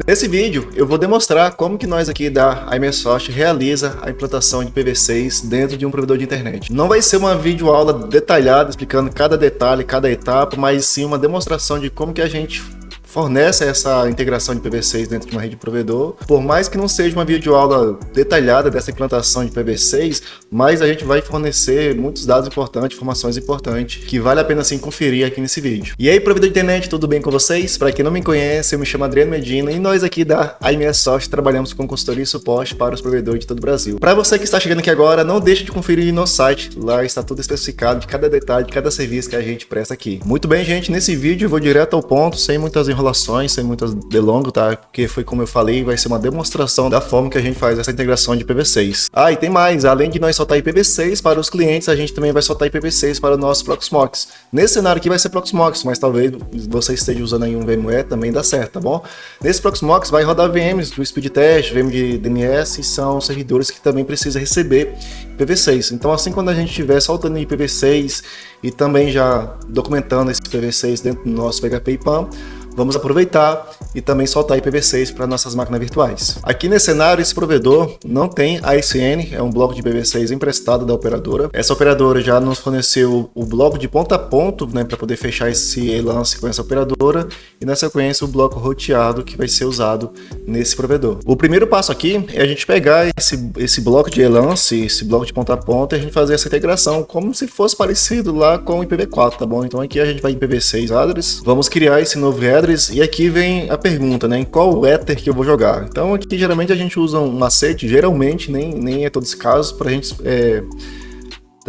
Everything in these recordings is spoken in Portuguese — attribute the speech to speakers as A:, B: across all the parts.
A: Nesse vídeo eu vou demonstrar como que nós aqui da iMesoft realiza a implantação de IPv6 dentro de um provedor de internet. Não vai ser uma videoaula detalhada explicando cada detalhe, cada etapa, mas sim uma demonstração de como que a gente fornece essa integração de IPv6 dentro de uma rede de provedor. Por mais que não seja uma videoaula detalhada dessa implantação de IPv6, mas a gente vai fornecer muitos dados importantes, informações importantes, que vale a pena sim conferir aqui nesse vídeo. E aí, provedor de internet, tudo bem com vocês? Para quem não me conhece, eu me chamo Adriano Medina e nós aqui da iMesoft trabalhamos com consultoria e suporte para os provedores de todo o Brasil. Para você que está chegando aqui agora, não deixe de conferir no site, lá está tudo especificado de cada detalhe, de cada serviço que a gente presta aqui. Muito bem, gente, nesse vídeo eu vou direto ao ponto, sem muitas enrolações, sem muitas delongas, tá? Porque foi como eu falei, vai ser uma demonstração da forma que a gente faz essa integração de IPv6. Ah, e tem mais, além de nós soltar IPv6 para os clientes, a gente também vai soltar IPv6 para o nosso Proxmox. Nesse cenário aqui vai ser Proxmox, mas talvez você esteja usando aí um VMware, também dá certo, tá bom? Nesse Proxmox vai rodar VMs do Speed Test, VM de DNS, e são servidores que também precisam receber IPv6. Então assim, quando a gente estiver soltando IPv6 e também já documentando esse IPv6 dentro do nosso PHP IPAM, vamos aproveitar e também soltar IPv6 para nossas máquinas virtuais. Aqui nesse cenário, esse provedor não tem ASN, é um bloco de IPv6 emprestado da operadora. Essa operadora já nos forneceu o bloco de ponta a ponto, né, para poder fechar esse lance com essa operadora, e na sequência o bloco roteado que vai ser usado nesse provedor. O primeiro passo aqui é a gente pegar esse bloco de lance, esse bloco de ponta a ponta, e a gente fazer essa integração como se fosse parecido lá com o IPv4, tá bom? Então aqui a gente vai em IPv6 address, vamos criar esse novo address. E aqui vem a pergunta, né? Em qual ether que eu vou jogar? Então aqui geralmente a gente usa um macete, geralmente, nem é todos os casos, para a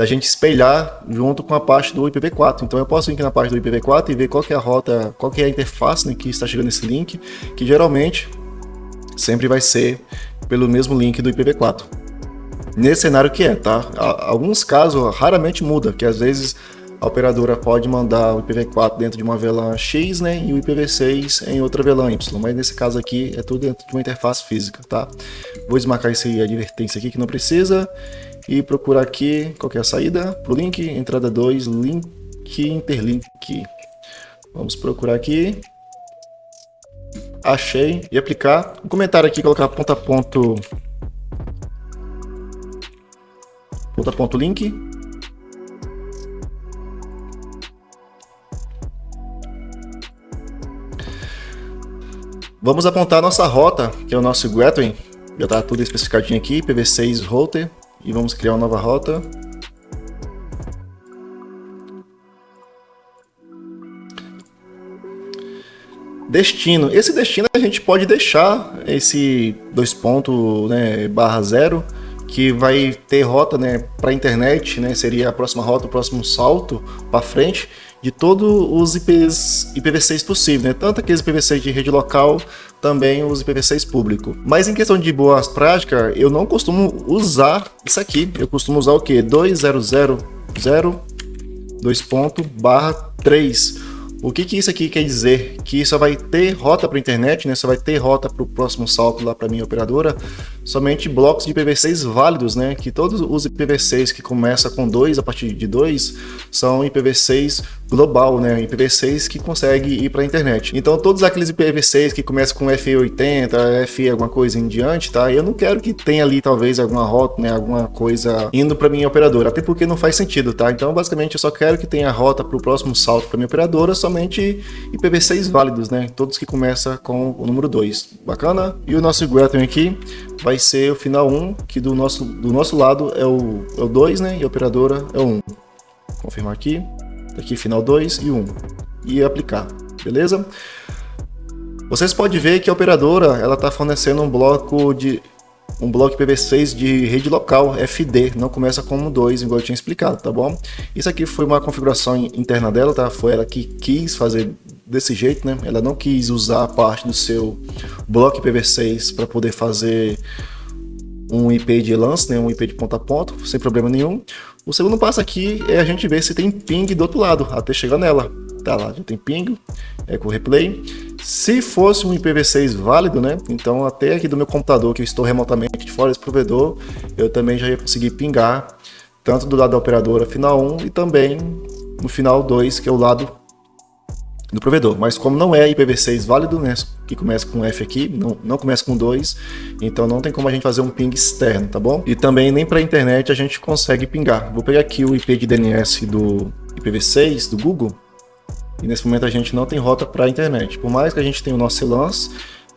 A: gente espelhar junto com a parte do IPv4. Então eu posso vir aqui na parte do IPv4 e ver qual que é a rota, qual que é a interface, né, que está chegando nesse link, que geralmente sempre vai ser pelo mesmo link do IPv4. Nesse cenário que é, tá? Alguns casos raramente muda, que às vezes a operadora pode mandar o IPv4 dentro de uma VLAN X, né, e o IPv6 em outra VLAN Y, mas nesse caso aqui é tudo dentro de uma interface física, tá? Vou desmarcar esse advertência aqui que não precisa e procurar aqui qual que é a saída para o link, entrada 2, link, interlink. Vamos procurar aqui, achei e aplicar. Um comentário aqui, colocar ponta a ponto link. Vamos apontar a nossa rota, que é o nosso gateway. Já está tudo especificadinho aqui, IPv6 router. E vamos criar uma nova rota. Destino. Esse destino a gente pode deixar esse 2 pontos, né, /0, que vai ter rota, né, para a internet, né, seria a próxima rota, o próximo salto para frente de todos os IPv6 possíveis, né? Tanto aqueles IPv6 de rede local, também os IPv6 público. Mas em questão de boas práticas, eu não costumo usar isso aqui. Eu costumo usar o que? 2000/3. O que isso aqui quer dizer? Que só vai ter rota para a internet, né? Só vai ter rota para o próximo salto lá para minha operadora, somente blocos de IPv6 válidos, né? Que todos os IPv6 que começam com 2, a partir de 2, são IPv6 global, né? IPv6 que consegue ir para a internet. Então todos aqueles IPv6 que começam com FE80, FE alguma coisa em diante, tá? Eu não quero que tenha ali talvez alguma rota, né? Alguma coisa indo para minha operadora, até porque não faz sentido, tá? Então basicamente eu só quero que tenha rota para o próximo salto para minha operadora, somente IPv6 válidos, né? Todos que começam com o número 2. Bacana? E o nosso gateway aqui vai ser o final 1, que do nosso lado é o 2, né? E a operadora é o 1. Confirmar aqui. Aqui final 2 e 1. E aplicar. Beleza? Vocês podem ver que a operadora ela está fornecendo um bloco IPv6 de rede local, FD, não começa como 2, igual eu tinha explicado, tá bom? Isso aqui foi uma configuração interna dela, tá? Foi ela que quis fazer desse jeito, né? Ela não quis usar a parte do seu bloco IPv6 para poder fazer um IP de lance, né? Um IP de ponta a ponto, sem problema nenhum. O segundo passo aqui é a gente ver se tem ping do outro lado, até chegar nela. Tá lá, já tem ping, com replay. Se fosse um IPv6 válido, né? Então até aqui do meu computador, que eu estou remotamente de fora desse provedor, eu também já ia conseguir pingar, tanto do lado da operadora final 1 e também no final 2, que é o lado do provedor. Mas como não é IPv6 válido, né, que começa com F aqui, não começa com 2, então não tem como a gente fazer um ping externo, tá bom? E também nem para a internet a gente consegue pingar. Vou pegar aqui o IP de DNS do IPv6 do Google, e nesse momento a gente não tem rota para a internet. Por mais que a gente tenha o nosso CLANs,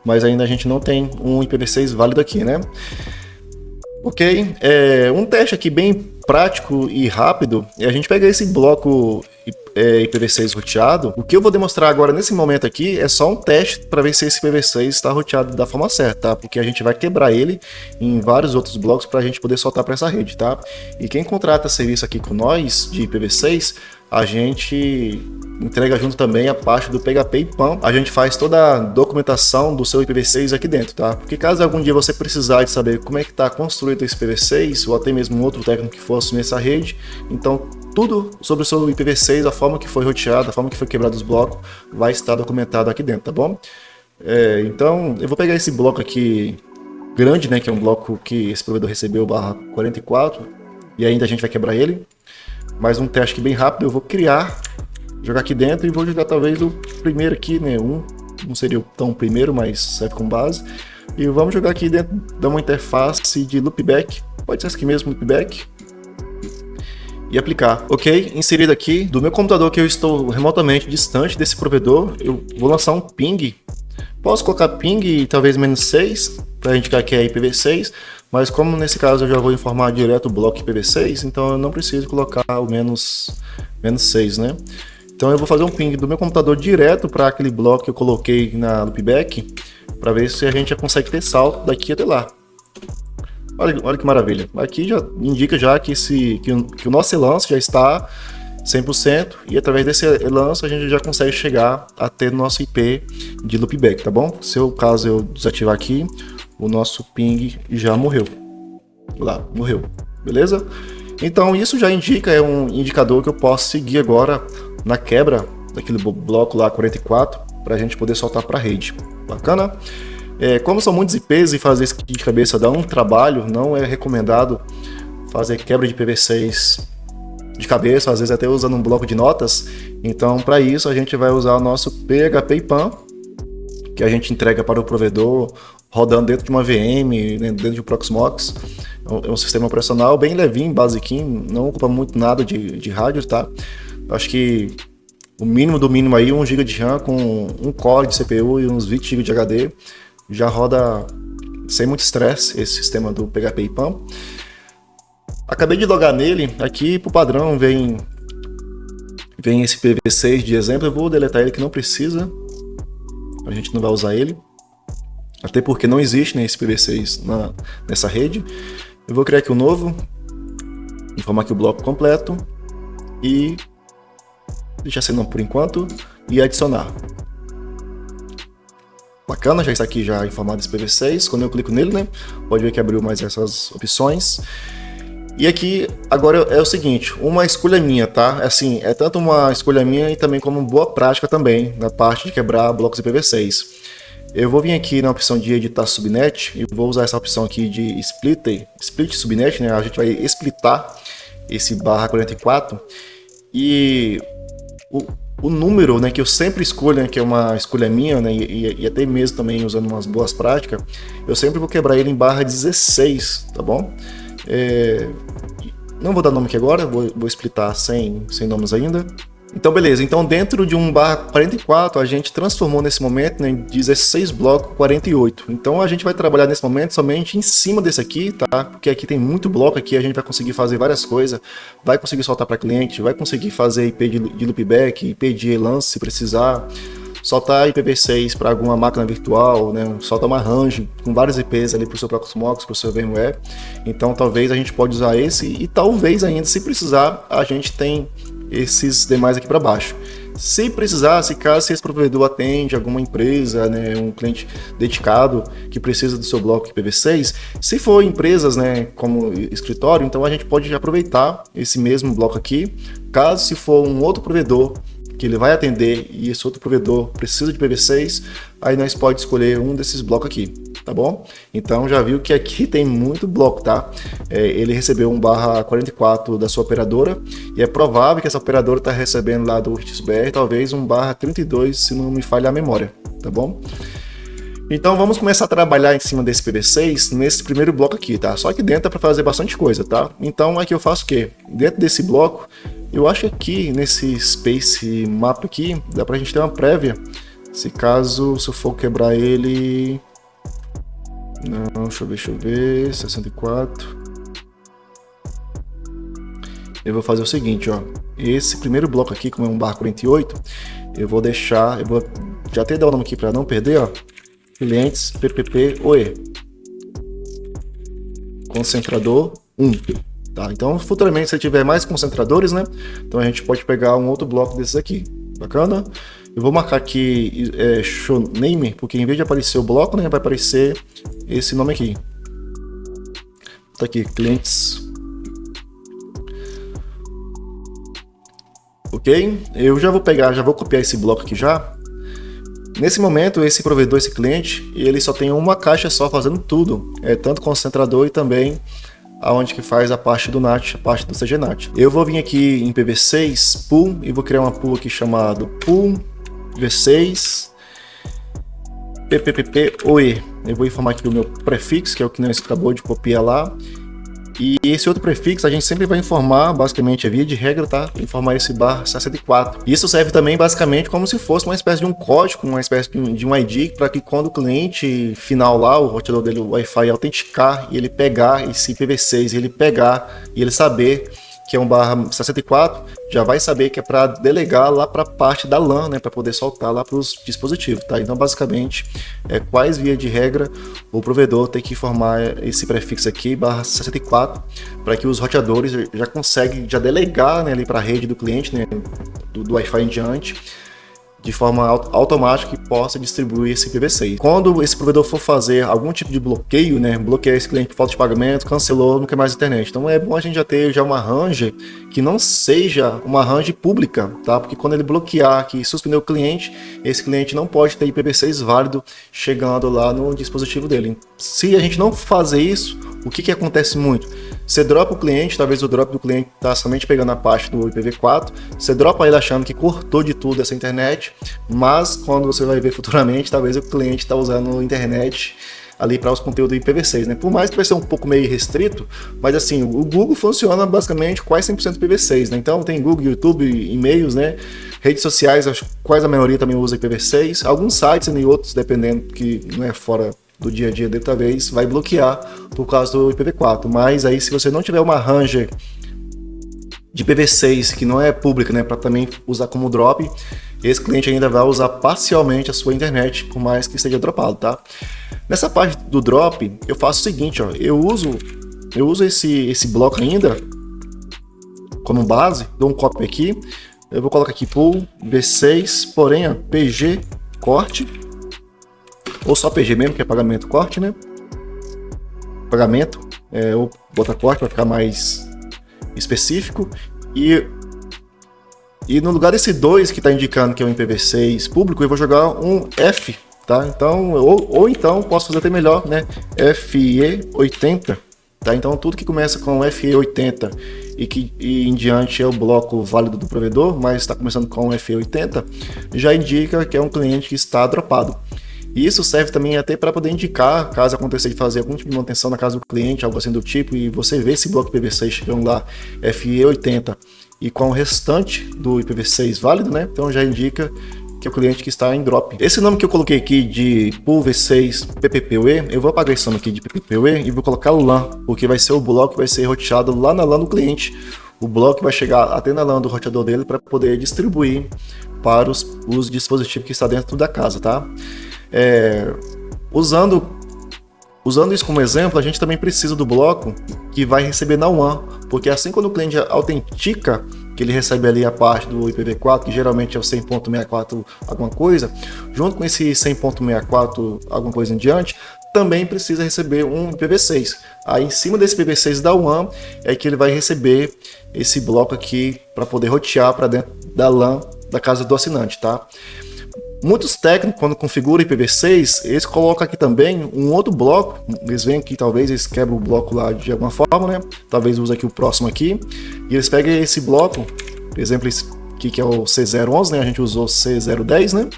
A: mas ainda a gente não tem um IPv6 válido aqui, né? Ok, um teste aqui bem prático e rápido, é a gente pegar esse bloco IPv6 roteado. O que eu vou demonstrar agora nesse momento aqui é só um teste para ver se esse IPv6 está roteado da forma certa, tá? Porque a gente vai quebrar ele em vários outros blocos para a gente poder soltar para essa rede, tá? E quem contrata serviço aqui com nós de IPv6, a gente entrega junto também a parte do PHP e PAM. A gente faz toda a documentação do seu IPv6 aqui dentro, tá? Porque caso algum dia você precisar de saber como é que está construído esse IPv6, ou até mesmo um outro técnico que for assumir essa rede, então tudo sobre o seu IPv6, a forma que foi roteado, a forma que foi quebrado os blocos, vai estar documentado aqui dentro, tá bom? Então eu vou pegar esse bloco aqui grande, né, que é um bloco que esse provedor recebeu /44, e ainda a gente vai quebrar ele. Mais um teste aqui bem rápido, eu vou jogar aqui dentro e vou jogar talvez o primeiro aqui, né? Não seria tão primeiro, mas serve como base. E vamos jogar aqui dentro, dar uma interface de loopback, pode ser esse aqui mesmo, loopback. E aplicar. Ok, inserido aqui, do meu computador que eu estou remotamente distante desse provedor, eu vou lançar um ping. Posso colocar ping talvez -6, para indicar que é IPv6, mas como nesse caso eu já vou informar direto o bloco IPv6, então eu não preciso colocar o -6, né? Então eu vou fazer um ping do meu computador direto para aquele bloco que eu coloquei na loopback, para ver se a gente já consegue ter salto daqui até lá. Olha que maravilha. Aqui já indica já que o nosso lance já está 100%, e através desse lance a gente já consegue chegar até o nosso IP de loopback, tá bom? Se o caso eu desativar aqui, o nosso ping já morreu. Lá, morreu. Beleza? Então isso já indica, é um indicador que eu posso seguir agora na quebra daquele bloco lá 44, para a gente poder soltar para a rede. Bacana? Como são muitos IPs e fazer isso de cabeça dá um trabalho, não é recomendado fazer quebra de IPv6 de cabeça, às vezes até usando um bloco de notas. Então, para isso, a gente vai usar o nosso PHP e PAM, que a gente entrega para o provedor, rodando dentro de uma VM, dentro de um Proxmox. É um sistema operacional bem levinho, basiquinho, não ocupa muito nada de hardware, tá? Acho que o mínimo do mínimo aí, 1 GB de RAM com um core de CPU e uns 20 GB de HD, já roda sem muito estresse esse sistema do PHP e PAM. Acabei de logar nele, aqui por padrão vem esse IPv6 de exemplo, eu vou deletar ele que não precisa, a gente não vai usar ele, até porque não existe, né, esse IPv6 nessa rede. Eu vou criar aqui um novo, informar aqui o bloco completo e deixar sem nome por enquanto e adicionar. Bacana, já está aqui já informado esse IPv6, quando eu clico nele, né, pode ver que abriu mais essas opções. E aqui, agora é o seguinte, uma escolha minha, tá? Assim, é tanto uma escolha minha e também como boa prática também, na parte de quebrar blocos IPv6. Eu vou vir aqui na opção de editar subnet e vou usar essa opção aqui de split subnet, né? A gente vai splitar esse /44 e o número, né, que eu sempre escolho, né, que é uma escolha minha, né, e até mesmo também usando umas boas práticas, eu sempre vou quebrar ele em /16, tá bom? Não vou dar nome aqui agora, vou splitar sem nomes ainda. Então beleza, então dentro de um /44 a gente transformou nesse momento, né, em 16 bloco 48. Então a gente vai trabalhar nesse momento somente em cima desse aqui, tá? Porque aqui tem muito bloco, aqui a gente vai conseguir fazer várias coisas, vai conseguir soltar para cliente, vai conseguir fazer IP de loopback, IP de lance se precisar, soltar IPv6 para alguma máquina virtual, né? Soltar uma range com vários IPs ali para o seu Proxmox, para o seu VMware. Então talvez a gente pode usar esse e talvez ainda, se precisar, a gente tem esses demais aqui para baixo. Se precisar, se caso esse provedor atende alguma empresa, né, um cliente dedicado que precisa do seu bloco IPv6, se for empresas, né, como escritório, então a gente pode aproveitar esse mesmo bloco aqui. Caso se for um outro provedor que ele vai atender e esse outro provedor precisa de IPv6, aí nós pode escolher um desses blocos aqui. tá bom? Então já viu que aqui tem muito bloco, tá? Ele recebeu um /44 da sua operadora e é provável que essa operadora está recebendo lá do UrtixBR talvez um /32, se não me falha a memória, tá bom? Então vamos começar a trabalhar em cima desse PV6 nesse primeiro bloco aqui, tá? Só que dentro é para fazer bastante coisa, tá? Então aqui eu faço o quê? Dentro desse bloco, eu acho que aqui nesse Space Map aqui, dá pra gente ter uma prévia. Se eu for quebrar ele... Não, deixa eu ver, 64. Eu vou fazer o seguinte, ó. Esse primeiro bloco aqui, como é um /48, eu vou já até dar o nome aqui para não perder, ó. Clientes PPP OE. Concentrador 1. Tá? Então, futuramente, se tiver mais concentradores, né? Então a gente pode pegar um outro bloco desses aqui. Bacana? Eu vou marcar aqui show name, porque em vez de aparecer o bloco, né, vai aparecer esse nome aqui. Tá aqui, clientes. Ok? Eu já vou copiar esse bloco aqui já. Nesse momento, esse provedor, esse cliente, ele só tem uma caixa só fazendo tudo. Tanto concentrador e também aonde que faz a parte do NAT, a parte do CGNAT. Eu vou vir aqui em PV6, pool, e vou criar uma pool aqui chamado pool v6 PPPoE. Eu vou informar aqui o meu prefixo, que é o que nós acabou de copiar lá. E esse outro prefixo a gente sempre vai informar, basicamente, a via de regra, tá? Informar esse /64. Isso serve também, basicamente, como se fosse uma espécie de um código, uma espécie de um ID, para que quando o cliente final lá, o roteador dele, o Wi-Fi, autenticar e ele pegar esse IPv6, e ele saber que é um /64, já vai saber que é para delegar lá para a parte da LAN, né, para poder soltar lá para os dispositivos, tá? Então, basicamente, quais via de regra o provedor tem que informar esse prefixo aqui, /64, para que os roteadores já conseguem delegar, né, ali para a rede do cliente, né, do Wi-Fi em diante, de forma automática que possa distribuir esse IPv6. Quando esse provedor for fazer algum tipo de bloqueio, né, bloquear esse cliente por falta de pagamento, cancelou, não quer mais internet. Então é bom a gente já ter uma range que não seja uma range pública, tá? Porque quando ele bloquear aqui, suspender o cliente, esse cliente não pode ter IPv6 válido chegando lá no dispositivo dele. Se a gente não fazer isso, o que acontece muito? Você dropa o cliente, talvez o drop do cliente está somente pegando a parte do IPv4, você dropa ele achando que cortou de tudo essa internet, mas quando você vai ver futuramente, talvez o cliente está usando a internet ali para os conteúdos IPv6, né? Por mais que vai ser um pouco meio restrito, mas assim, o Google funciona basicamente quase 100% IPv6, né? Então tem Google, YouTube, e-mails, né? Redes sociais, quase a maioria também usa IPv6, alguns sites e outros, dependendo que não é fora do dia a dia dele, talvez vai bloquear por causa do IPv4, mas aí se você não tiver uma range de IPv6 que não é pública, né, para também usar como drop, esse cliente ainda vai usar parcialmente a sua internet, por mais que esteja dropado, tá? Nessa parte do drop, eu faço o seguinte, ó, eu uso esse bloco ainda como base, dou um copy aqui, eu vou colocar aqui pool v6, porém, ó, pg corte, ou só PG mesmo, que é pagamento corte, né? Pagamento, ou botar corte para ficar mais específico. E no lugar desse 2 que está indicando que é um IPv6 público, eu vou jogar um F, tá? Então, ou então posso fazer até melhor, né? FE80, tá? Então tudo que começa com FE80 e em diante é o bloco válido do provedor, mas está começando com FE80, já indica que é um cliente que está dropado. E isso serve também até para poder indicar, caso aconteça de fazer algum tipo de manutenção na casa do cliente, algo assim do tipo, e você vê esse bloco IPv6 chegando lá, FE80, e com o restante do IPv6 válido, né? Então já indica que é o cliente que está em drop. Esse nome que eu coloquei aqui de pool v6 PPPoE, eu vou apagar esse nome aqui de PPPoE e vou colocar LAN, porque vai ser o bloco que vai ser roteado lá na LAN do cliente. O bloco vai chegar até na LAN do roteador dele para poder distribuir para os dispositivos que estão dentro da casa, tá? Usando isso como exemplo, a gente também precisa do bloco que vai receber na WAN, porque assim quando o cliente autentica, que ele recebe ali a parte do IPv4, que geralmente é o 100.64 alguma coisa, junto com esse 100.64 alguma coisa em diante, também precisa receber um IPv6. Aí em cima desse IPv6 da WAN é que ele vai receber esse bloco aqui para poder rotear para dentro da LAN da casa do assinante, tá? Muitos técnicos, quando configuram IPv6, eles colocam aqui também um outro bloco. Eles veem que talvez eles quebram o bloco lá de alguma forma, né? Talvez use aqui o próximo aqui. E eles pegam esse bloco, por exemplo, esse aqui que é o C011, né? A gente usou C010, né?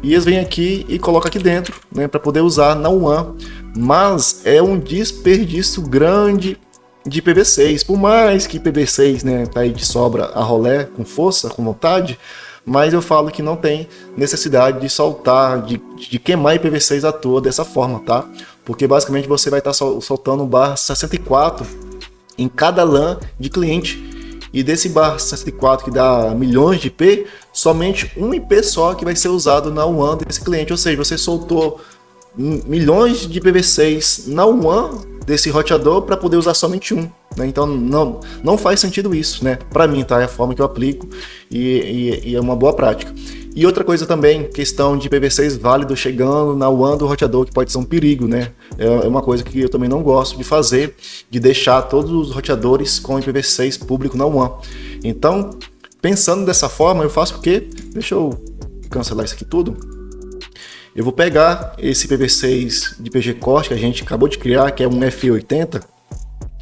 A: E eles vêm aqui e colocam aqui dentro, né? Para poder usar na WAN. Mas é um desperdício grande de IPv6. Por mais que IPv6, né, tá aí de sobra a rolé, com força, com vontade, mas eu falo que não tem necessidade de soltar, de queimar IPv6 à toa dessa forma, tá? Porque basicamente você vai estar soltando um bar 64 em cada LAN de cliente. E desse bar 64 que dá milhões de IP, somente um IP só que vai ser usado na WAN desse cliente. Ou seja, você soltou milhões de IPv6 na WAN desse roteador para poder usar somente um, né? Então não faz sentido isso, né? Para mim, tá? É a forma que eu aplico e é uma boa prática. E outra coisa também, questão de IPv6 válido chegando na WAN do roteador, que pode ser um perigo, né? É uma coisa que eu também não gosto de fazer, de deixar todos os roteadores com IPv6 público na WAN. Então, pensando dessa forma, eu faço o quê? Deixa eu cancelar isso aqui tudo. Eu vou pegar esse IPv6 de PG-Core que a gente acabou de criar, que é um FE80,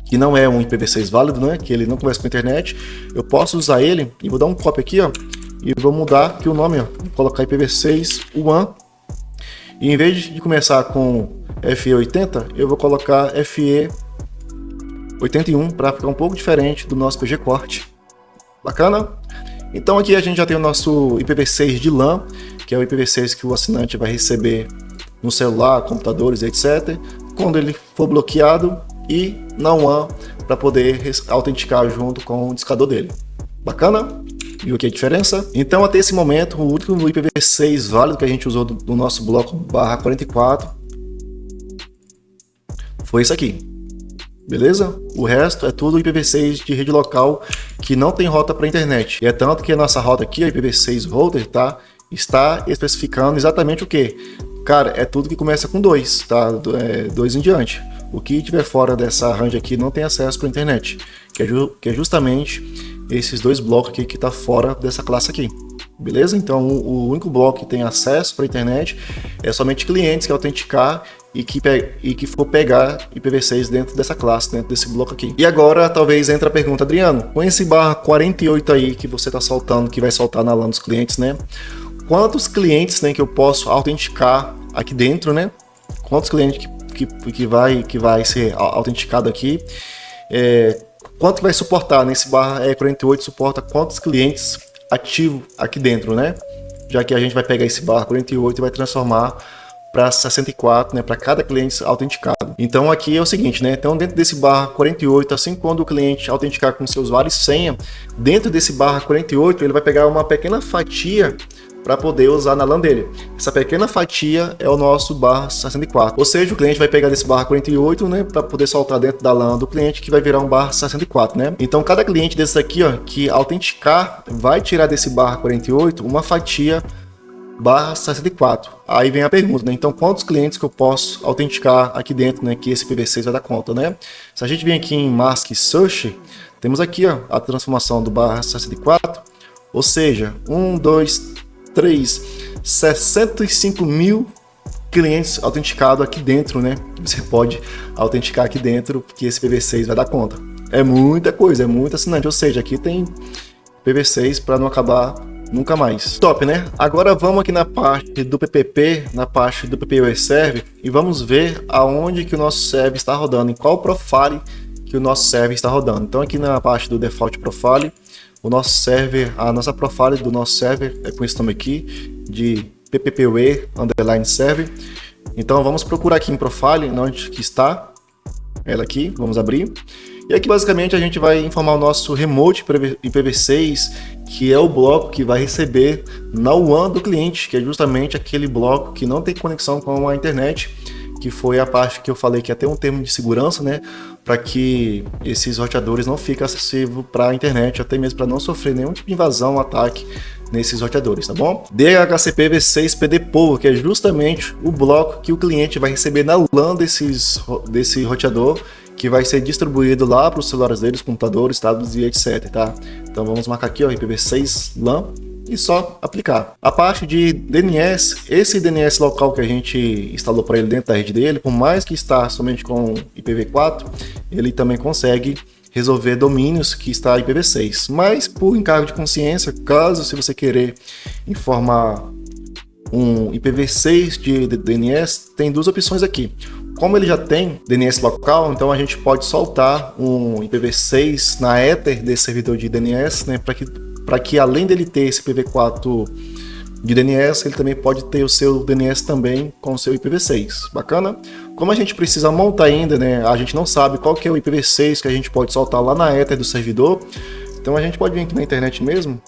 A: que não é um IPv6 válido, né? Que ele não conversa com a internet. Eu posso usar ele e vou dar um copy aqui, ó, e vou mudar aqui o nome, ó, vou colocar IPv6 WAN. E em vez de começar com FE80, eu vou colocar FE81 para ficar um pouco diferente do nosso PG-Core. Bacana? Então aqui a gente já tem o nosso IPv6 de LAN, que é o IPv6 que o assinante vai receber no celular, computadores, etc. Quando ele for bloqueado, e na WAN para poder autenticar junto com o discador dele. Bacana? Viu aqui a diferença? Então até esse momento, o único IPv6 válido que a gente usou do nosso bloco /44 foi isso aqui. Beleza? O resto é tudo IPv6 de rede local que não tem rota para internet. E é tanto que a nossa rota aqui, a IPv6 router, tá? Está especificando exatamente o que? Cara, é tudo que começa com 2, tá? 2 em diante. O que estiver fora dessa range aqui não tem acesso para a internet, que é justamente esses dois blocos aqui que está fora dessa classe aqui. Beleza? Então o único bloco que tem acesso para a internet é somente clientes que autenticar e que for pegar IPv6 dentro dessa classe, dentro desse bloco aqui. E agora talvez entre a pergunta, Adriano, com esse /48 aí que você está soltando, que vai soltar na LAN dos clientes, né? Quantos clientes, né, que eu posso autenticar aqui dentro, né? Quantos clientes que vai ser autenticado aqui? Quanto vai suportar nesse /48 suporta quantos clientes ativos aqui dentro, né? Já que a gente vai pegar esse /48 e vai transformar para 64, né, para cada cliente autenticado. Então aqui é o seguinte, né? Então dentro desse /48, assim quando o cliente autenticar com seu usuário e senha, dentro desse /48 ele vai pegar uma pequena fatia para poder usar na LAN dele. Essa pequena fatia é o nosso /64. Ou seja, o cliente vai pegar desse /48, né, para poder soltar dentro da LAN do cliente, que vai virar um /64, né? Então cada cliente desse aqui, ó, que autenticar, vai tirar desse /48 uma fatia /64. Aí vem a pergunta, né? Então quantos clientes que eu posso autenticar aqui dentro, né, que esse IPv6 vai dar conta, né? Se a gente vem aqui em Mask Search, temos aqui, ó, a transformação do /64, ou seja, 65 mil clientes autenticados aqui dentro, né? Você pode autenticar aqui dentro, porque esse IPv6 vai dar conta. É muita coisa, é muito assinante, ou seja, aqui tem IPv6 para não acabar nunca mais. Top, né? Agora vamos aqui na parte do PPP, na parte do PPWare Server, e vamos ver aonde que o nosso server está rodando, em qual profile que o nosso server está rodando. Então aqui na parte do Default Profile, o nosso server, a nossa profile do nosso server é com esse nome aqui, de PPPware_server. Então vamos procurar aqui em profile, onde que está ela aqui, vamos abrir. E aqui basicamente a gente vai informar o nosso remote IPv6, que é o bloco que vai receber na WAN do cliente, que é justamente aquele bloco que não tem conexão com a internet, que foi a parte que eu falei que ia ter um termo de segurança, né, para que esses roteadores não fiquem acessíveis para a internet, até mesmo para não sofrer nenhum tipo de invasão, ataque nesses roteadores, tá bom? DHCP v6 PDPower, que é justamente o bloco que o cliente vai receber na LAN desse roteador, que vai ser distribuído lá para os celulares deles, computadores, tablets e etc, tá? Então vamos marcar aqui, ó, IPv6 LAN, e só aplicar. A parte de DNS, esse DNS local que a gente instalou para ele dentro da rede dele, por mais que está somente com IPv4, ele também consegue resolver domínios que está IPv6. Mas por encargo de consciência, caso se você querer informar um IPv6 de DNS, tem duas opções aqui. Como ele já tem DNS local, então a gente pode soltar um IPv6 na Ether desse servidor de DNS, né, para que além dele ter esse IPv4 de DNS, ele também pode ter o seu DNS também com o seu IPv6. Bacana? Como a gente precisa montar ainda, né, a gente não sabe qual que é o IPv6 que a gente pode soltar lá na Ether do servidor, então a gente pode vir aqui na internet mesmo.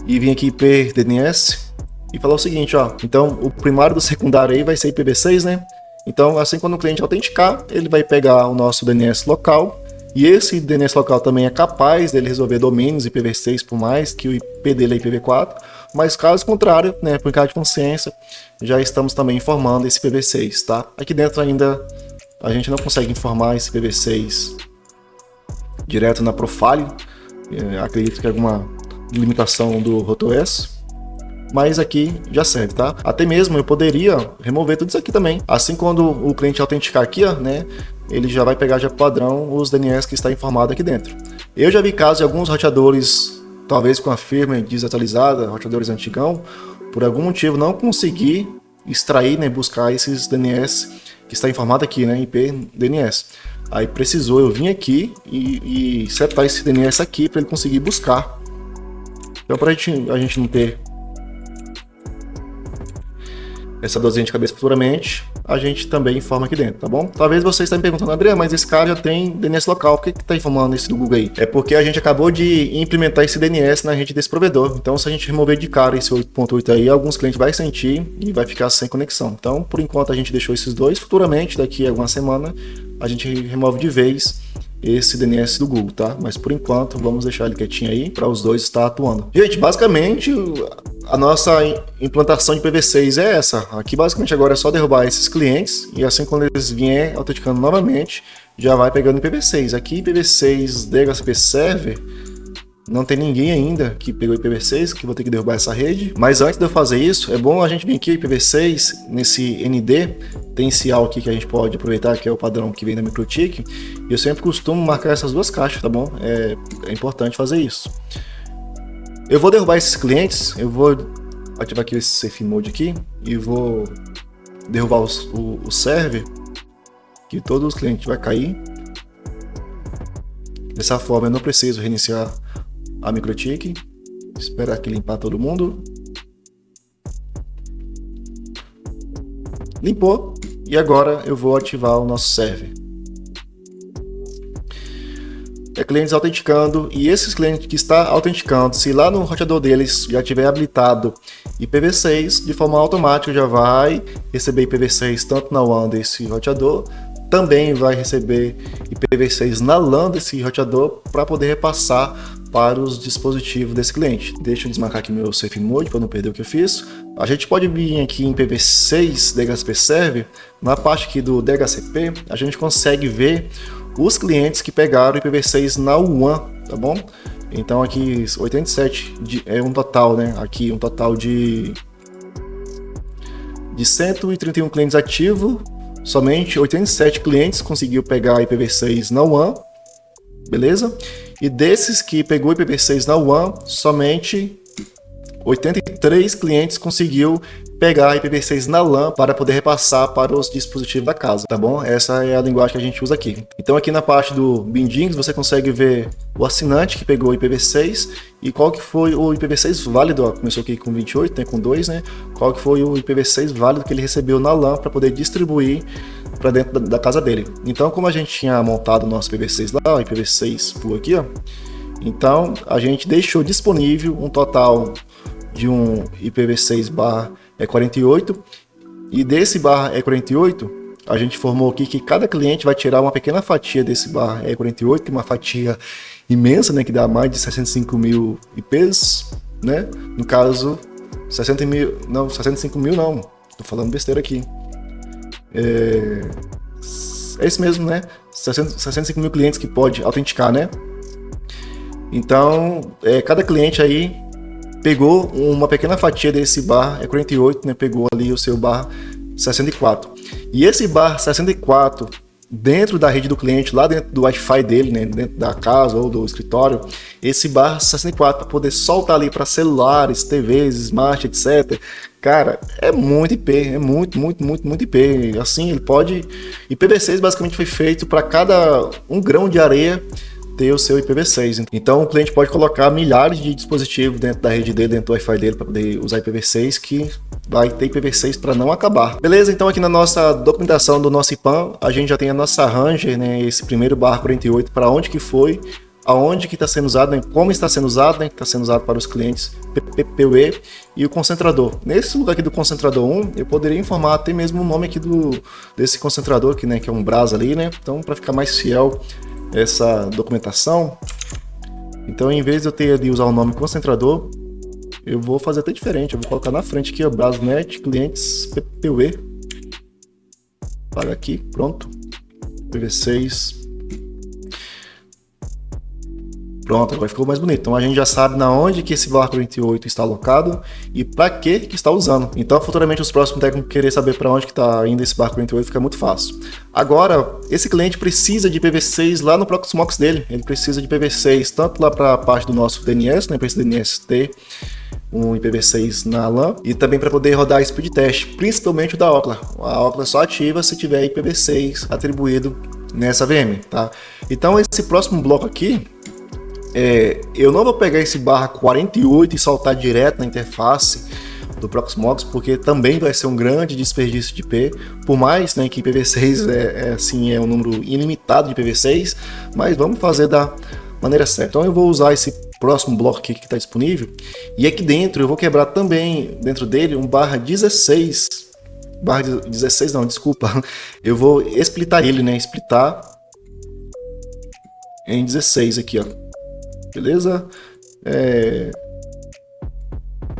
A: E vir aqui IP DNS e falar o seguinte, ó, então o primário do secundário aí vai ser IPv6, né? Então, assim, quando o cliente autenticar, ele vai pegar o nosso DNS local, e esse DNS local também é capaz dele resolver domínios IPv6, por mais que o IP dele é IPv4, mas caso contrário, né, por encargo de consciência, já estamos também informando esse IPv6, tá? Aqui dentro ainda a gente não consegue informar esse IPv6 direto na profile, acredito que é alguma limitação do RotoS, mas aqui já serve, tá? Até mesmo eu poderia remover tudo isso aqui também. Assim, quando o cliente autenticar aqui, ó, né, ele já vai pegar já padrão os DNS que está informado aqui dentro. Eu já vi casos de alguns roteadores, talvez com a firmware desatualizada, roteadores antigão, por algum motivo não conseguir extrair, né, buscar esses DNS que está informado aqui, né, IP DNS. Aí precisou eu vir aqui e setar esse DNS aqui para ele conseguir buscar. Então, para a gente não ter essa dorzinha de cabeça futuramente, a gente também informa aqui dentro, tá bom? Talvez você esteja me perguntando, André, mas esse cara já tem DNS local, por que tá informando esse do Google aí? É porque a gente acabou de implementar esse DNS na rede desse provedor, então se a gente remover de cara esse 8.8 aí, alguns clientes vai sentir e vai ficar sem conexão. Então, por enquanto a gente deixou esses dois, futuramente, daqui a alguma semana, a gente remove de vez esse DNS do Google, tá? Mas por enquanto, vamos deixar ele quietinho aí para os dois estar atuando. Gente, basicamente, a nossa implantação de IPv6 é essa. Aqui, basicamente, agora é só derrubar esses clientes e assim, quando eles vierem autenticando novamente, já vai pegando IPv6. Aqui, IPv6 DHCP Server, não tem ninguém ainda que pegou IPv6, que vou ter que derrubar essa rede. Mas antes de eu fazer isso, é bom a gente vir aqui IPv6, nesse ND, tem esse AL aqui que a gente pode aproveitar, que é o padrão que vem da MikroTik. E eu sempre costumo marcar essas duas caixas, tá bom? É importante fazer isso. Eu vou derrubar esses clientes, eu vou ativar aqui esse Safe Mode aqui, e vou derrubar o server, que todos os clientes vai cair. Dessa forma eu não preciso reiniciar a MikroTik, esperar aqui limpar todo mundo. Limpou, e agora eu vou ativar o nosso server. É clientes autenticando, e esses clientes que está autenticando, se lá no roteador deles já tiver habilitado IPv6, de forma automática já vai receber IPv6 tanto na WAN desse roteador, também vai receber IPv6 na LAN desse roteador para poder repassar para os dispositivos desse cliente. Deixa eu desmarcar aqui meu Safe Mode para não perder o que eu fiz. A gente pode vir aqui em IPv6 DHCP Server, na parte aqui do DHCP, a gente consegue ver os clientes que pegaram IPv6 na WAN, tá bom? Então aqui 87 é um total, né? Aqui um total de 131 clientes ativos, somente 87 clientes conseguiu pegar IPv6 na WAN, beleza? E desses que pegou IPv6 na WAN, somente 83 clientes conseguiu pegar IPv6 na LAN para poder repassar para os dispositivos da casa, tá bom? Essa é a linguagem que a gente usa aqui. Então aqui na parte do Bindings você consegue ver o assinante que pegou IPv6 e qual que foi o IPv6 válido, ó, começou aqui com 28, né, com 2, né? Qual que foi o IPv6 válido que ele recebeu na LAN para poder distribuir para dentro da casa dele. Então, como a gente tinha montado o nosso IPv6 lá, o IPv6 por aqui, ó, então a gente deixou disponível um total de um IPv6/E48, e desse /E48 a gente formou aqui que cada cliente vai tirar uma pequena fatia desse /E48, que é uma fatia imensa, né, que dá mais de 65 mil IPs, né? No caso, 65 mil não, tô falando besteira aqui. É isso mesmo, né? 65 mil clientes que pode autenticar, né? Então, cada cliente aí pegou uma pequena fatia desse bar 48, né? Pegou ali o seu bar 64. E esse bar 64, dentro da rede do cliente, lá dentro do Wi-Fi dele, né? Dentro da casa ou do escritório, esse bar 64 para poder soltar ali para celulares, TVs, smart, etc. Cara, é muito IP, é muito IP. Assim, ele pode... IPv6 basicamente foi feito para cada um grão de areia ter o seu IPv6. Então o cliente pode colocar milhares de dispositivos dentro da rede dele, dentro do Wi-Fi dele, para poder usar IPv6, que vai ter IPv6 para não acabar. Beleza? Então aqui na nossa documentação do nosso IPAN, a gente já tem a nossa Ranger, né, esse primeiro bar 48, para onde que foi, aonde que está sendo usado, né, como está sendo usado, né, que está sendo usado para os clientes PPPoE e o concentrador. Nesse lugar aqui do concentrador 1, eu poderia informar até mesmo o nome aqui desse concentrador aqui, né, que é um Brasa ali, né? Então, para ficar mais fiel essa documentação, então em vez de eu ter de usar o nome concentrador, eu vou fazer até diferente. Eu vou colocar na frente aqui, ó, Brasnet clientes PPPoE. Paga aqui, pronto. IPv6. Pronto, agora ficou mais bonito. Então a gente já sabe na onde que esse bar 48 está alocado e para que está usando. Então futuramente os próximos técnicos querer saber para onde que está indo esse bar 48 fica muito fácil. Agora, esse cliente precisa de IPv6 lá no Proxmox dele. Ele precisa de IPv6 tanto lá para a parte do nosso DNS, né, para esse DNS ter um IPv6 na LAN, e também para poder rodar speed test, principalmente o da Ookla. A Ookla só ativa se tiver IPv6 atribuído nessa VM, tá? Então esse próximo bloco aqui, eu não vou pegar esse barra 48 e saltar direto na interface do Proxmox, porque também vai ser um grande desperdício de IP, por mais, né, que IPv6 é um número ilimitado de IPv6, mas vamos fazer da maneira certa. Então eu vou usar esse próximo bloco aqui que está disponível, e aqui dentro eu vou quebrar também, dentro dele, um barra 16, eu vou splitar ele, né, splitar em 16 aqui, ó. Beleza?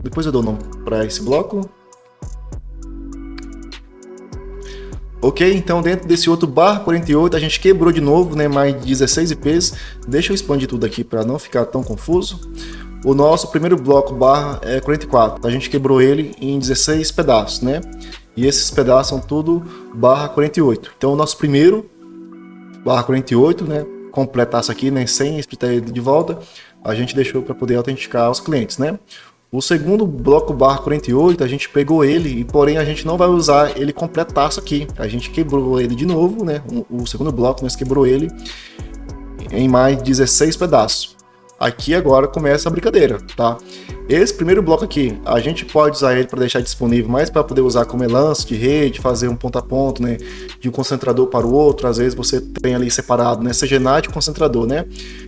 A: Depois eu dou o nome para esse bloco. Ok, então dentro desse outro bar 48 a gente quebrou de novo, né, mais 16 IPs. Deixa eu expandir tudo aqui para não ficar tão confuso. O nosso primeiro bloco bar 44, a gente quebrou ele em 16 pedaços, né? E esses pedaços são tudo barra 48. Então o nosso primeiro barra 48, né, completasse aqui, né, sem splitar ele de volta, a gente deixou para poder autenticar os clientes, né? O segundo bloco barra 48, a gente pegou ele, e porém a gente não vai usar ele completaço aqui. A gente quebrou ele de novo, né? O segundo bloco nós quebrou ele em mais 16 pedaços. Aqui agora começa a brincadeira, tá? Esse primeiro bloco aqui, a gente pode usar ele para deixar disponível, mas para poder usar como lance de rede, fazer um ponto a ponto, né, de um concentrador para o outro. Às vezes você tem ali separado, né, CGNAT e concentrador, né?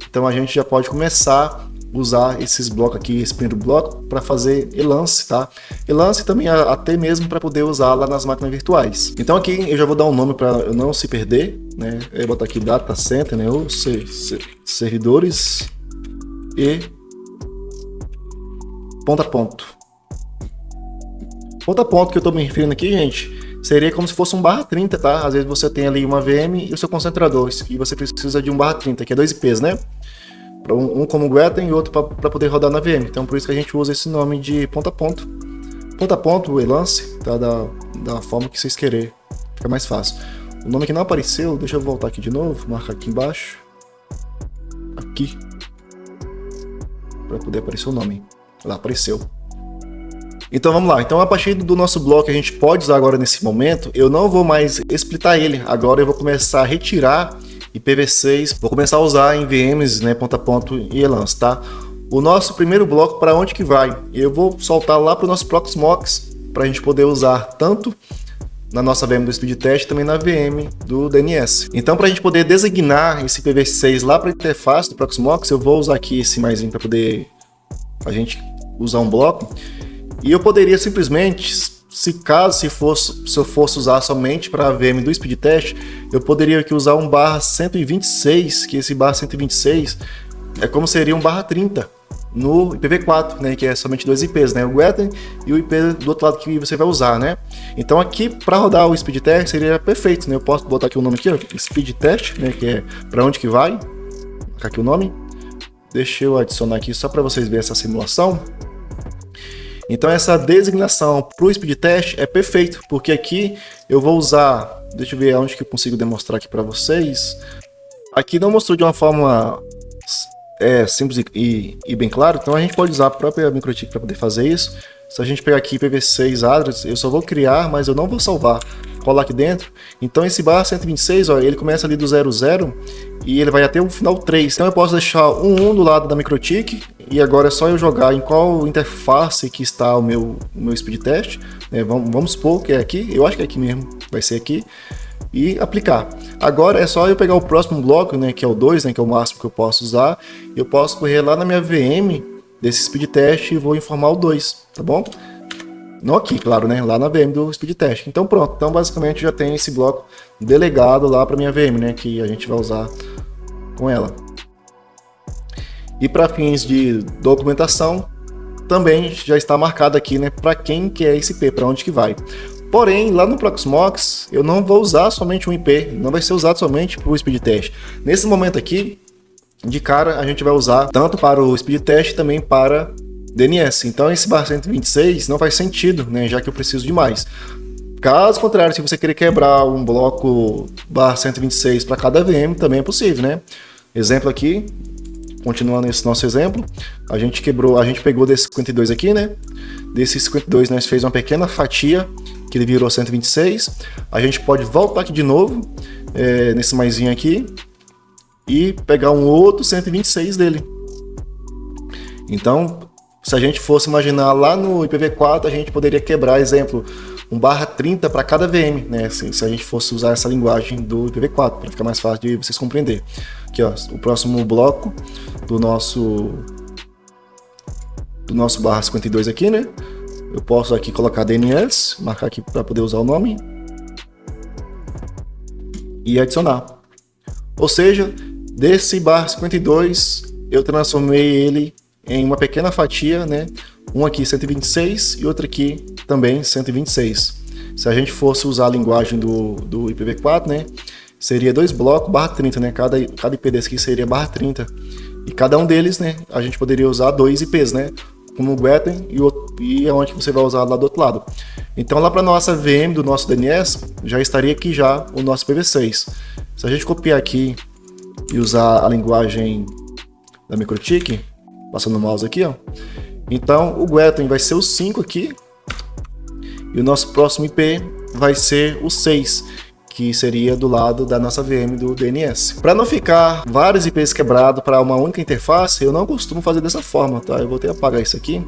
A: Então a gente já pode começar a usar esses blocos aqui, esse primeiro bloco, para fazer elance, tá? Elance também até mesmo para poder usar lá nas máquinas virtuais. Então aqui eu já vou dar um nome para eu não se perder, né? Eu vou botar aqui data center, né, ou servidores e ponto a ponto. Ponto a ponto que eu estou me referindo aqui, gente, seria como se fosse um barra 30, tá? Às vezes você tem ali uma VM e o seu concentrador, e você precisa de um barra 30, que é 2 IPs, né? Um como Guetem e outro para poder rodar na VM. Então por isso que a gente usa esse nome de ponto a ponto. Ponto a ponto, o elance, tá? Da forma que vocês querem. Fica mais fácil. O nome que não apareceu, deixa eu voltar aqui de novo, marcar aqui embaixo. Aqui. Para poder aparecer o nome. Lá, apareceu. Então vamos lá. Então a partir do nosso bloco que a gente pode usar agora nesse momento, eu não vou mais splitar ele. Agora eu vou começar a retirar IPv6, vou começar a usar em VMs, né, ponto a ponto e elance, tá? O nosso primeiro bloco, para onde que vai? Eu vou soltar lá para o nosso Proxmox, para a gente poder usar tanto na nossa VM do Speed Test, também na VM do DNS. Então, para a gente poder designar esse IPv6 lá para a interface do Proxmox, eu vou usar aqui esse maisinho para poder a gente usar um bloco. E eu poderia simplesmente, se eu fosse usar somente para a VM do Speed Test, eu poderia aqui usar um barra 126, que esse barra 126 é como seria um barra 30. no IPv4, né, que é somente dois IPs, né, o GWT e o IP do outro lado que você vai usar, né. Então aqui para rodar o speed test seria perfeito, né. Eu posso botar aqui o nome aqui, ó, speed test, né, que é para onde que vai. Vou colocar aqui o nome. Deixa eu adicionar aqui só para vocês verem essa simulação. Então essa designação para o speed test é perfeito, porque aqui eu vou usar, deixa eu ver onde que eu consigo demonstrar aqui para vocês. Aqui não mostrou de uma forma simples e bem claro, então a gente pode usar a própria MikroTik para poder fazer isso. Se a gente pegar aqui IPv6 address, eu só vou criar, mas eu não vou salvar. Colar aqui dentro. Então esse barra 126, ó, ele começa ali do 00 e ele vai até o final 3. Então eu posso deixar um 1 do lado da MikroTik e agora é só eu jogar em qual interface que está o meu speed test, né? Vamos supor que é aqui, eu acho que é aqui mesmo, vai ser aqui, e aplicar. Agora é só eu pegar o próximo bloco, né, que é o 2, né, que é o máximo que eu posso usar. Eu posso correr lá na minha VM desse speed test e vou informar o 2, tá bom? Não aqui, claro, né? Lá na VM do speed test. Então pronto, então basicamente já tem esse bloco delegado lá para minha VM, né? Que a gente vai usar com ela. E para fins de documentação, também já está marcado aqui, né? Para quem que é esse IP, para onde que vai. Porém, lá no Proxmox, eu não vou usar somente um IP, não vai ser usado somente para o speed test. Nesse momento aqui, de cara, a gente vai usar tanto para o speed test também para DNS. Então esse barra 126 não faz sentido, né, já que eu preciso de mais. Caso contrário, se você querer quebrar um bloco barra 126 para cada VM, também é possível, né? Exemplo aqui, continuando esse nosso exemplo, a gente pegou desse 52 aqui, né? Desse 52 nós fez uma pequena fatia que ele virou 126. A gente pode voltar aqui de novo, nesse maisinho aqui, e pegar um outro 126 dele. Então, se a gente fosse imaginar lá no IPv4, a gente poderia quebrar, exemplo, um barra 30 para cada VM, né? Se a gente fosse usar essa linguagem do IPv4, para ficar mais fácil de vocês compreenderem. Aqui, ó, o próximo bloco do nosso barra 52 aqui, né? Eu posso aqui colocar DNS, marcar aqui para poder usar o nome e adicionar. Ou seja, desse barra 52, eu transformei ele em uma pequena fatia, né? Um aqui 126 e outro aqui também 126. Se a gente fosse usar a linguagem do IPv4, né? Seria dois blocos barra 30, né? Cada IP desse aqui seria barra 30. E cada um deles, né? A gente poderia usar dois IPs, né? Um no GWT e onde você vai usar lá do outro lado. Então lá para nossa VM do nosso DNS, já estaria aqui já o nosso IPv6. Se a gente copiar aqui e usar a linguagem da MikroTik, passando o mouse aqui, ó. Então o GWT vai ser o 5 aqui e o nosso próximo IP vai ser o 6, que seria do lado da nossa VM do DNS. Para não ficar vários IPs quebrados para uma única interface, eu não costumo fazer dessa forma, tá? Eu vou ter que apagar isso aqui.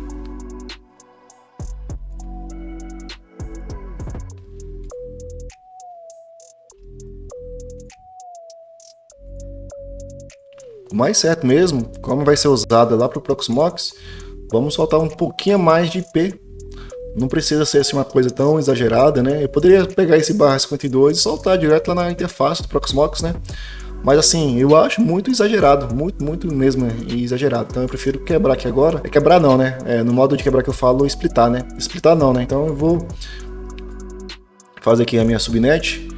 A: O mais certo mesmo, como vai ser usado lá para o Proxmox, vamos soltar um pouquinho mais de IP. Não precisa ser assim uma coisa tão exagerada, né? Eu poderia pegar esse barra 52 e soltar direto lá na interface do Proxmox, né? Mas assim, eu acho muito exagerado, muito mesmo exagerado. Então eu prefiro quebrar aqui agora. Quebrar não, né? No modo de quebrar que eu falo, splitar, né? Splitar não, né? Então eu vou fazer aqui a minha subnet.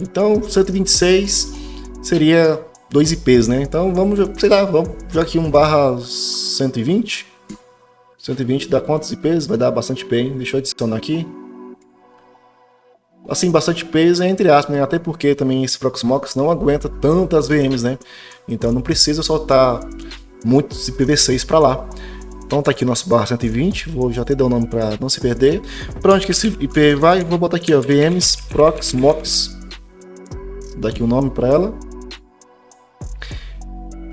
A: Então 126 seria 2 IPs, né? Então vamos, sei lá, vamos já aqui um barra 120. 120 dá quantos IPs? Vai dar bastante IP, hein? Deixa eu adicionar aqui. Assim, bastante IPs é entre aspas, né? Até porque também esse Proxmox não aguenta tantas VMs, né? Então não precisa soltar muitos IPv6 para lá. Então tá aqui nosso barra 120, vou já até dar o nome para não se perder. Para onde que esse IP vai? Vou botar aqui, ó, VMs Proxmox. Vou dar aqui o nome para ela.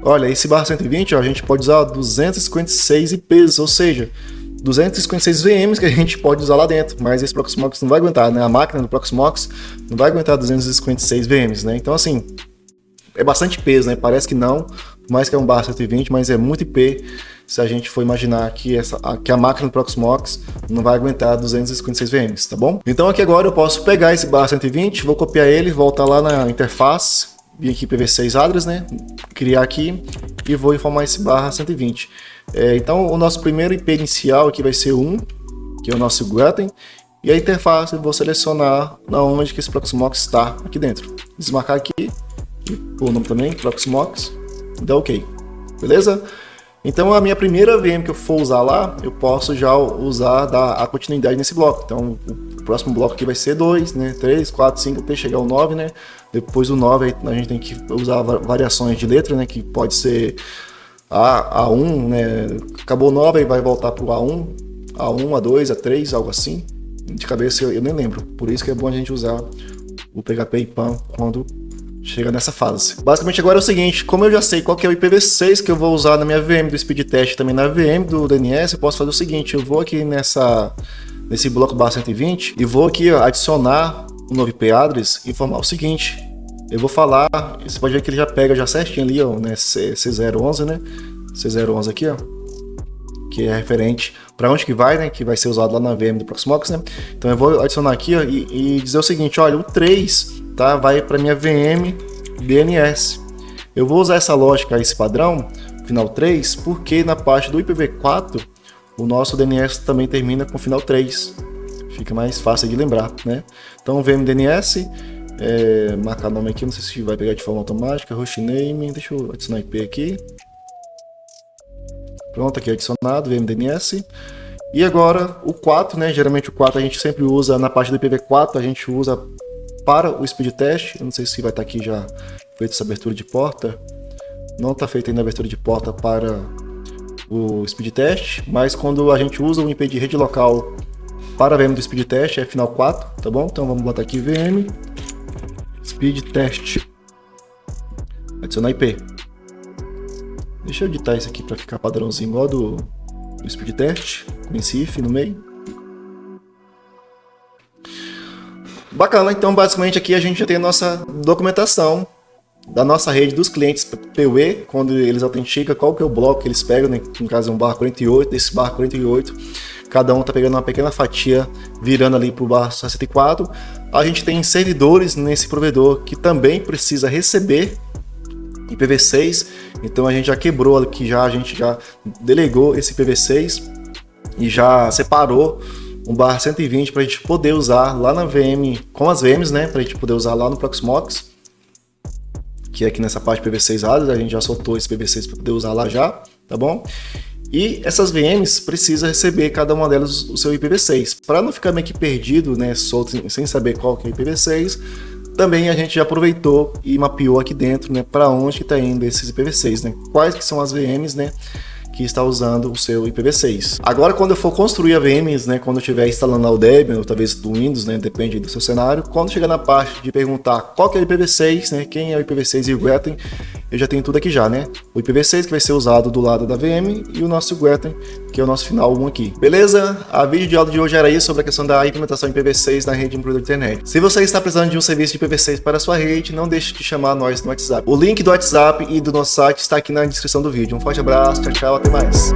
A: Olha, esse barra 120, ó, a gente pode usar 256 IPs, ou seja, 256 VMs que a gente pode usar lá dentro, mas esse Proxmox não vai aguentar, né? A máquina do Proxmox não vai aguentar 256 VMs, né? Então, assim, é bastante peso, né? Parece que não, por mais que é um barra 120, mas é muito IP se a gente for imaginar que a máquina do Proxmox não vai aguentar 256 VMs, tá bom? Então aqui agora eu posso pegar esse barra 120, vou copiar ele, voltar lá na interface, vir aqui IPv6 address, né? Criar aqui e vou informar esse barra 120. Então o nosso primeiro IP inicial aqui vai ser 1, que é o nosso Greeting, e a interface eu vou selecionar onde que esse Proxmox está aqui dentro. Desmarcar aqui, e pôr o nome também, Proxmox, e dá OK. Beleza? Então a minha primeira VM que eu for usar lá, eu posso já usar a continuidade nesse bloco. Então o próximo bloco aqui vai ser 2, né? 3, 4, 5, até chegar ao 9, né? Depois do 9 a gente tem que usar variações de letra, né? Que pode ser A1, né? Acabou o 9 e vai voltar para o A1, A1, A2, A3, algo assim. De cabeça eu nem lembro. Por isso que é bom a gente usar o PHP IPAM quando chega nessa fase. Basicamente agora é o seguinte, como eu já sei qual que é o IPv6 que eu vou usar na minha VM do speed test também na VM do DNS, eu posso fazer o seguinte, eu vou aqui nesse bloco /120 e vou aqui adicionar um novo IP address e informar o seguinte, eu vou falar, você pode ver que ele já pega já certinho ali, ó, né, C011, né, C011 aqui, ó, que é referente para onde que vai, né, que vai ser usado lá na VM do Proxmox, né, então eu vou adicionar aqui, ó, e dizer o seguinte, olha, o 3, tá, vai para minha VM DNS. Eu vou usar essa lógica, esse padrão, final 3, porque na parte do IPv4, o nosso DNS também termina com final 3. Fica mais fácil de lembrar, né? Então, VM DNS, marcar nome aqui, não sei se vai pegar de forma automática, hostname, deixa eu adicionar IP aqui. Pronto, aqui adicionado, VM DNS. E agora, o 4, né? Geralmente o 4 a gente sempre usa, na parte do IPv4, a gente usa para o speed test. Eu não sei se vai estar aqui já feita essa abertura de porta. Não está feita ainda a abertura de porta para o speed test, mas quando a gente usa o IP de rede local para a VM do speed test é final 4, tá bom? Então vamos botar aqui VM speed test, adicionar IP. Deixa eu editar isso aqui para ficar padrãozinho igual do speed test, com esse if no meio. Bacana, então basicamente aqui a gente já tem a nossa documentação da nossa rede dos clientes PUE, quando eles autenticam qual que é o bloco que eles pegam, né? No caso é um /48, desse /48, cada um está pegando uma pequena fatia, virando ali para o /64. A gente tem servidores nesse provedor que também precisa receber IPv6, então a gente já quebrou aqui, a gente já delegou esse IPv6 e já separou um /120 para a gente poder usar lá na VM, com as VMs, né, para a gente poder usar lá no Proxmox, que é aqui nessa parte IPv6 address, a gente já soltou esse IPv6 para poder usar lá já, tá bom? E essas VMs precisam receber cada uma delas o seu IPv6, para não ficar meio que perdido, né, solto sem saber qual que é o IPv6. Também a gente já aproveitou e mapeou aqui dentro, né, para onde está indo esses IPv6, né, quais que são as VMs, né, que está usando o seu IPv6. Agora, quando eu for construir a VMs, né, quando eu estiver instalando o Debian, ou talvez do Windows, né, depende do seu cenário, quando chegar na parte de perguntar qual que é o IPv6, né, quem é o IPv6 e o Greeting, eu já tenho tudo aqui já, né? O IPv6 que vai ser usado do lado da VM e o nosso Greeting, que é o nosso final 1 aqui. Beleza? A vídeo de aula de hoje era isso, sobre a questão da implementação de IPv6 na rede de um provedor de internet. Se você está precisando de um serviço de IPv6 para a sua rede, não deixe de chamar nós no WhatsApp. O link do WhatsApp e do nosso site está aqui na descrição do vídeo. Um forte abraço, tchau, tchau, até mais.